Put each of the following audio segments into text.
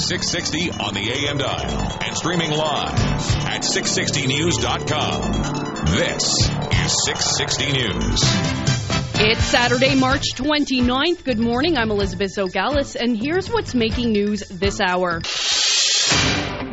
660 on the AM dial and streaming live at 660news.com. This is 660 News. It's Saturday, March 29th. Good morning. I'm Elizabeth Zogalis, and here's what's making news this hour.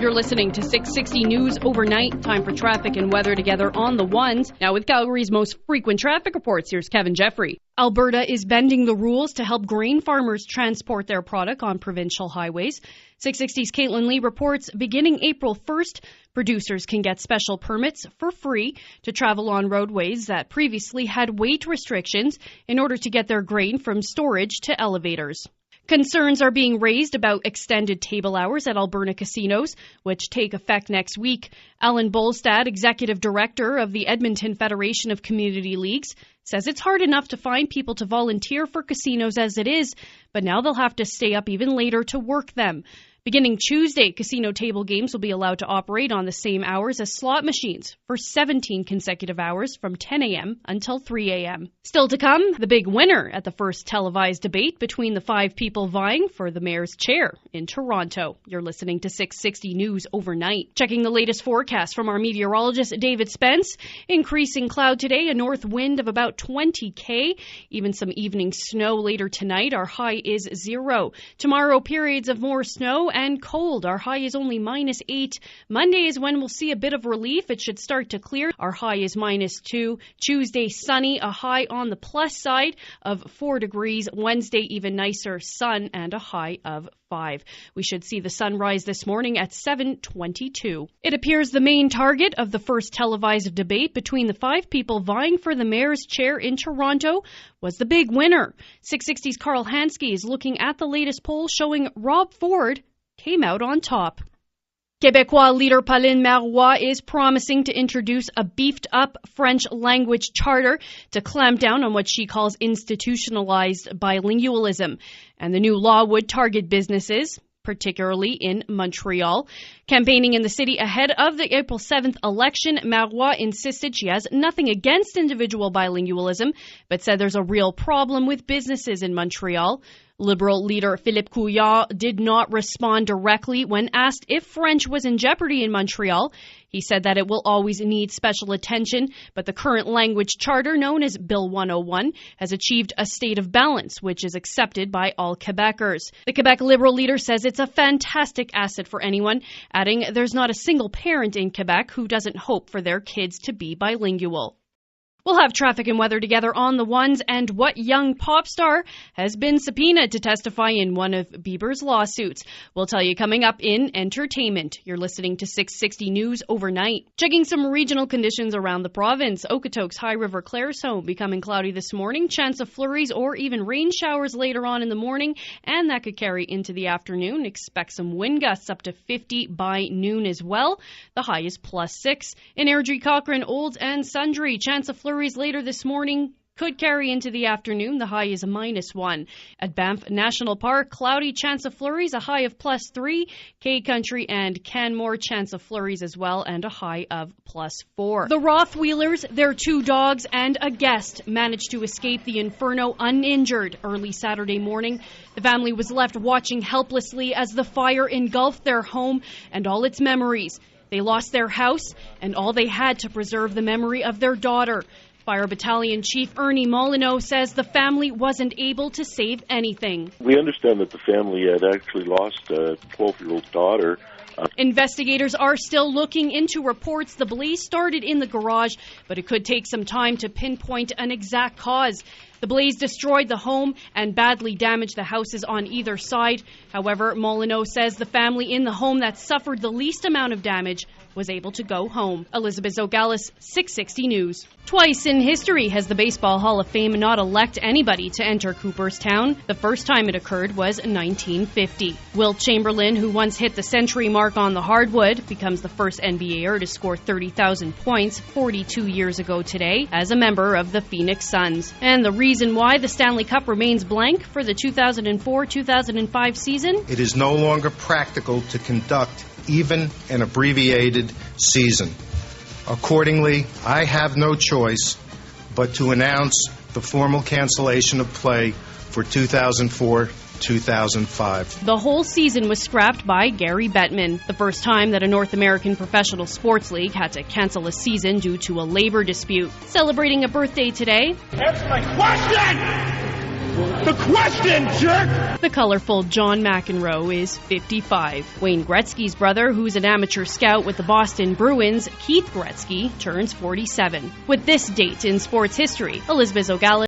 You're listening to 660 News Overnight. Time for traffic and weather together on the ones. Now with Calgary's most frequent traffic reports, here's Kevin Jeffrey. Alberta is bending the rules to help grain farmers transport their product on provincial highways. 660's Caitlin Lee reports beginning April 1st, producers can get special permits for free to travel on roadways that previously had weight restrictions in order to get their grain from storage to elevators. Concerns are being raised about extended table hours at Alberta casinos, which take effect next week. Alan Bolstad, executive director of the Edmonton Federation of Community Leagues, says it's hard enough to find people to volunteer for casinos as it is, but now they'll have to stay up even later to work them. Beginning Tuesday, casino table games will be allowed to operate on the same hours as slot machines for 17 consecutive hours from 10 a.m. until 3 a.m. Still to come, the big winner at the first televised debate between the 5 people vying for the mayor's chair in Toronto. You're listening to 660 News Overnight. Checking the latest forecast from our meteorologist, David Spence. Increasing cloud today, a north wind of about 20 km. Even some evening snow later tonight. Our high is 0. Tomorrow, periods of more snow and cold. Our high is only -8. Monday is when we'll see a bit of relief. It should start to clear. Our high is -2. Tuesday, sunny, a high on the plus side of 4 degrees. Wednesday, even nicer, sun and a high of 5. We should see the sun rise this morning at 7:22. It appears the main target of the first televised debate between the 5 people vying for the mayor's chair in Toronto was the big winner. 660's Carl Hansky is looking at the latest poll showing Rob Ford came out on top. Québécois leader Pauline Marois is promising to introduce a beefed-up French language charter to clamp down on what she calls institutionalized bilingualism. And the new law would target businesses, particularly in Montreal. Campaigning in the city ahead of the April 7th election, Marois insisted she has nothing against individual bilingualism, but said there's a real problem with businesses in Montreal. Liberal leader Philippe Couillard did not respond directly when asked if French was in jeopardy in Montreal. He said that it will always need special attention, but the current language charter, known as Bill 101, has achieved a state of balance, which is accepted by all Quebecers. The Quebec Liberal leader says it's a fantastic asset for anyone, adding there's not a single parent in Quebec who doesn't hope for their kids to be bilingual. We'll have traffic and weather together on the ones, and what young pop star has been subpoenaed to testify in one of Bieber's lawsuits. We'll tell you coming up in entertainment. You're listening to 660 News Overnight. Checking some regional conditions around the province. Okotoks, High River, Claresholm becoming cloudy this morning. Chance of flurries or even rain showers later on in the morning, and that could carry into the afternoon. Expect some wind gusts up to 50 by noon as well. The high is +6. In Airdrie, Cochrane, Olds and Sundre, chance of flurries later this morning, could carry into the afternoon. The high is -1. At Banff National Park, cloudy, chance of flurries, a high of +3. K Country and Canmore, chance of flurries as well, and a high of +4. The Rothwheelers, their 2 dogs, and a guest managed to escape the inferno uninjured early Saturday morning. The family was left watching helplessly as the fire engulfed their home and all its memories. They lost their house and all they had to preserve the memory of their daughter. Fire Battalion Chief Ernie Molyneux says the family wasn't able to save anything. We understand that the family had actually lost a 12-year-old daughter. Investigators are still looking into reports the blaze started in the garage, but it could take some time to pinpoint an exact cause. The blaze destroyed the home and badly damaged the houses on either side. However, Molyneux says the family in the home that suffered the least amount of damage was able to go home. Elizabeth Zogalis, 660 News. Twice in history has the Baseball Hall of Fame not elect anybody to enter Cooperstown. The first time it occurred was 1950. Wilt Chamberlain, who once hit the century mark on the hardwood, becomes the first NBAer to score 30,000 points 42 years ago today as a member of the Phoenix Suns. And the reason why the Stanley Cup remains blank for the 2004-2005 season? It is no longer practical to conduct even an abbreviated season. Accordingly, I have no choice but to announce the formal cancellation of play for 2004 2005. The whole season was scrapped by Gary Bettman, the first time that a North American professional sports league had to cancel a season due to a labor dispute. Celebrating a birthday today, answer my question! The question, jerk! The colorful John McEnroe is 55. Wayne Gretzky's brother, who's an amateur scout with the Boston Bruins, Keith Gretzky, turns 47. With this date in sports history, Elizabeth O'Gallagher.